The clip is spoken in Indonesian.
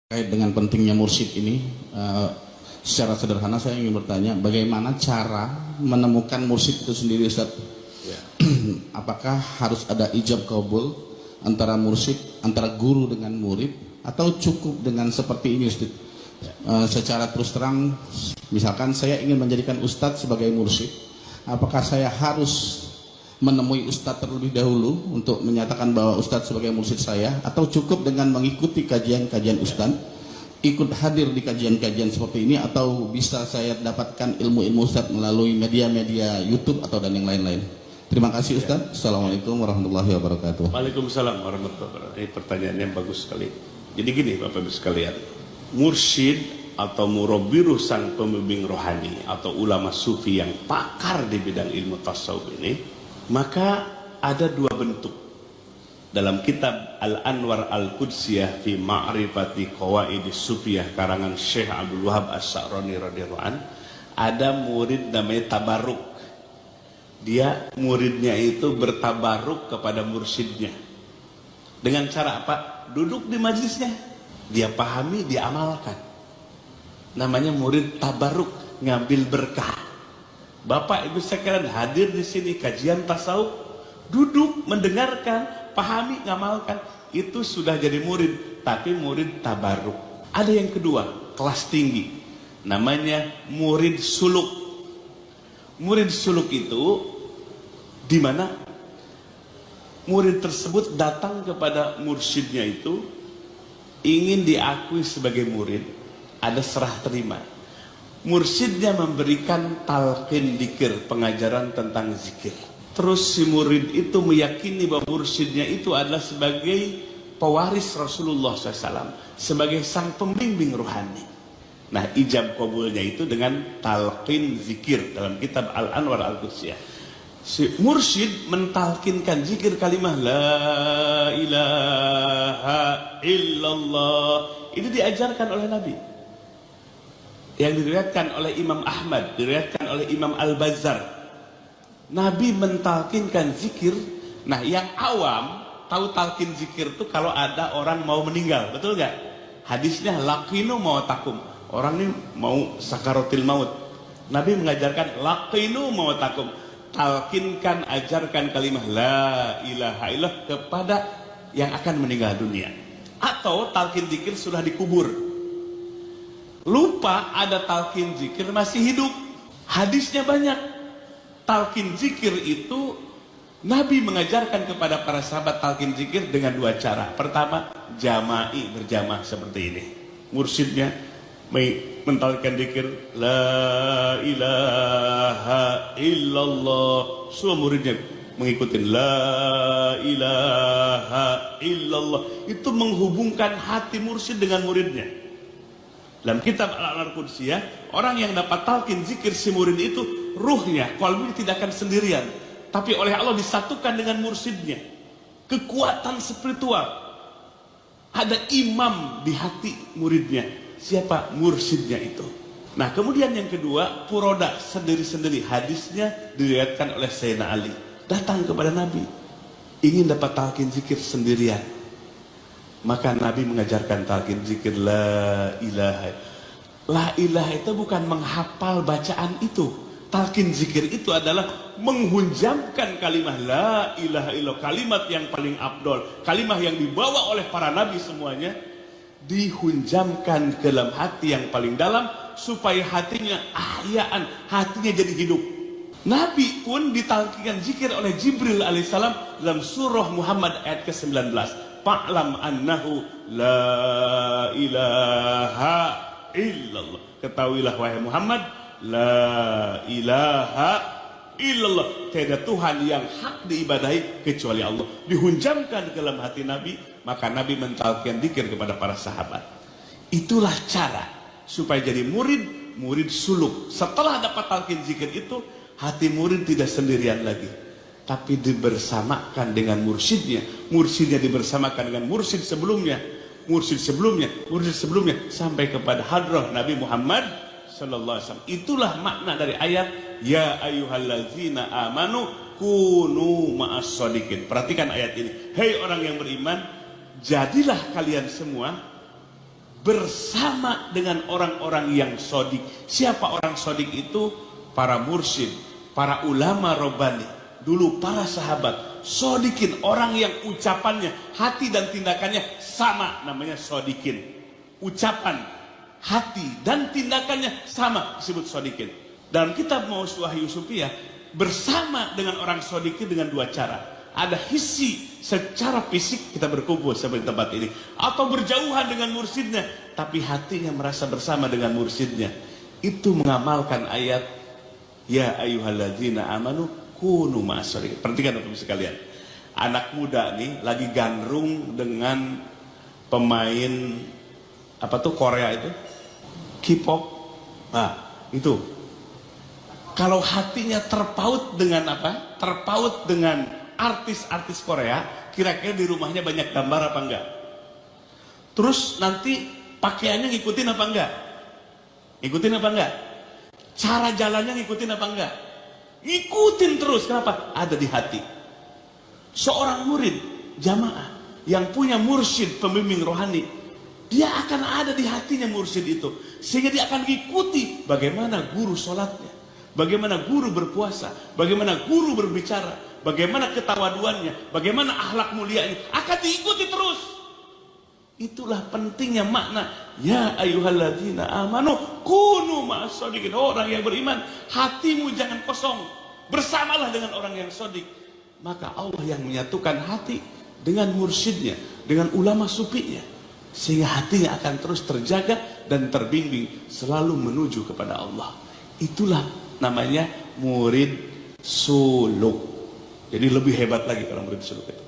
Terkait dengan pentingnya mursyid ini, secara sederhana saya ingin bertanya, bagaimana cara menemukan mursyid itu sendiri, Ustaz? Ya. Apakah harus ada ijab qabul antara mursyid, antara guru dengan murid, atau cukup dengan seperti ini, Ustaz? Ya. Secara terus terang, misalkan saya ingin menjadikan Ustaz sebagai mursyid, apakah saya harus menemui Ustadz terlebih dahulu untuk menyatakan bahwa Ustadz sebagai mursyid saya, atau cukup dengan mengikuti kajian-kajian Ustadz, ikut hadir di kajian-kajian seperti ini, atau bisa saya dapatkan ilmu-ilmu Ustadz melalui media-media YouTube atau dan yang lain-lain? Terima kasih Ustadz. Assalamualaikum warahmatullahi wabarakatuh. Waalaikumsalam warahmatullahi wabarakatuh. Ini pertanyaan yang bagus sekali. Jadi gini Bapak Ibu sekalian, mursyid atau murabbiruh, sang pembimbing rohani atau ulama sufi yang pakar di bidang ilmu tasawuf ini, maka ada dua bentuk. Dalam kitab Al-Anwar Al-Qudsiyah fi Ma'rifati Qawaidis Sufiyah karangan Syekh Abdul Wahab As-Sa'rani radhiyallahu an, ada murid namanya tabarruk. Dia muridnya itu bertabarruk kepada mursyidnya. Dengan cara apa? Duduk di majlisnya, dia pahami, dia amalkan. Namanya murid tabarruk, ngambil berkah. Bapak Ibu sekalian hadir di sini kajian tasawuf, duduk mendengarkan, pahami, ngamalkan, itu sudah jadi murid, tapi murid tabarruk. Ada yang kedua, kelas tinggi, namanya murid suluk. Murid suluk itu di mana murid tersebut datang kepada mursyidnya itu ingin diakui sebagai murid, ada serah terima. Mursyidnya memberikan talqin dzikir, pengajaran tentang zikir. Terus si murid itu meyakini bahwa mursyidnya itu adalah sebagai pewaris Rasulullah SAW, sebagai sang pembimbing rohani. Nah, ijab qabulnya itu dengan talqin zikir dalam kitab Al-Anwar Al-Qudsiyah. Si mursyid mentalkinkan zikir kalimah la ilaha illallah. Ini diajarkan oleh Nabi, yang diriwayatkan oleh Imam Ahmad, diriwayatkan oleh Imam Al-Bazzar. Nabi mentalkinkan zikir. Nah, yang awam tahu talqin zikir itu kalau ada orang mau meninggal, betul gak? Hadisnya laqinu mautakum, orang ini mau sakaratil maut. Nabi mengajarkan laqinu mautakum, talkinkan, ajarkan kalimah la ilaha illallah kepada yang akan meninggal dunia. Atau talqin zikir sudah dikubur, lupa ada talqin zikir masih hidup, hadisnya banyak. Talqin zikir itu Nabi mengajarkan kepada para sahabat talqin zikir dengan dua cara. Pertama, jama'i, berjamaah seperti ini. Mursyidnya mentalkan zikir la ilaha illallah, semua muridnya mengikuti la ilaha illallah. Itu menghubungkan hati mursyid dengan muridnya. Dalam kitab Al-Anwar Al-Qudsiyah, orang yang dapat talqin zikir si murid itu, ruhnya, qalbnya tidak akan sendirian, tapi oleh Allah disatukan dengan mursyidnya. Kekuatan spiritual. Ada imam di hati muridnya. Siapa? Mursyidnya itu. Nah, kemudian yang kedua, puroda, sendiri-sendiri. Hadisnya diriwayatkan oleh Sayyidina Ali. Datang kepada Nabi, ingin dapat talqin zikir sendirian. Maka Nabi mengajarkan talqin zikir la ilaha. La ilaha itu bukan menghafal bacaan itu. Talqin zikir itu adalah menghunjamkan kalimat la ilaha illallah, kalimat yang paling afdol, kalimat yang dibawa oleh para nabi semuanya, dihunjamkan ke dalam hati yang paling dalam supaya hatinya ahyaan, hatinya jadi hidup. Nabi pun ditalkinkan zikir oleh Jibril alaihissalam dalam surah Muhammad ayat ke-19. Fa'lam annahu la ilaha illallah. Ketahuilah wahai Muhammad, la ilaha illallah, tiada Tuhan yang hak diibadahi kecuali Allah. Dihunjamkan ke dalam hati Nabi, maka Nabi mentalkinkan zikir kepada para sahabat. Itulah cara supaya jadi murid suluk. Setelah dapat talqin zikir itu, hati murid tidak sendirian lagi, tapi dibersamakan dengan mursyidnya. Mursyidnya dibersamakan dengan mursyid sebelumnya, mursyid sebelumnya, mursyid sebelumnya, sampai kepada hadrah Nabi Muhammad sallallahu alaihi wasallam. Itulah makna dari ayat ya ayyuhallazina amanu kunu ma'as shodiqin. Perhatikan ayat ini. Hei orang yang beriman, jadilah kalian semua bersama dengan orang-orang yang sodik. Siapa orang sodik itu? Para mursyid, para ulama robbani, dulu para sahabat. Sodikin, orang yang ucapannya, hati dan tindakannya sama, namanya sodikin. Ucapan, hati dan tindakannya sama, disebut sodikin. Dalam kitab Maus Wahyu Sufiyah, bersama dengan orang sodikin dengan dua cara. Ada hisi secara fisik kita berkumpul seperti tempat ini, atau berjauhan dengan mursyidnya, tapi hatinya merasa bersama dengan mursyidnya. Itu mengamalkan ayat ya ayyuhalladzina amanu kunu ma'as-shodiqin. Perhatikan Bapak sekalian, anak muda nih lagi gandrung dengan pemain apa tuh Korea itu, K-pop. Nah itu kalau hatinya terpaut dengan apa? Terpaut dengan artis-artis Korea, kira-kira di rumahnya banyak gambar apa enggak? Terus nanti pakaiannya ngikutin apa enggak? Ngikutin apa enggak? Cara jalannya ngikutin apa enggak? Ngikutin terus. Kenapa? Ada di hati. Seorang murid jamaah yang punya mursyid pembimbing rohani, dia akan ada di hatinya mursyid itu, sehingga dia akan ngikuti bagaimana guru sholatnya, bagaimana guru berpuasa, bagaimana guru berbicara, bagaimana ketawaduannya, bagaimana akhlak mulianya, akan diikuti terus. Itulah pentingnya makna ya ayyuhalladzina amanu kunu ma'as-shodiqin. Orang yang beriman, hatimu jangan kosong, bersamalah dengan orang yang sodik. Maka Allah yang menyatukan hati dengan mursyidnya, dengan ulama sufinya, sehingga hatinya akan terus terjaga dan terbimbing selalu menuju kepada Allah. Itulah namanya murid suluk. Jadi lebih hebat lagi kalau murid suluk itu.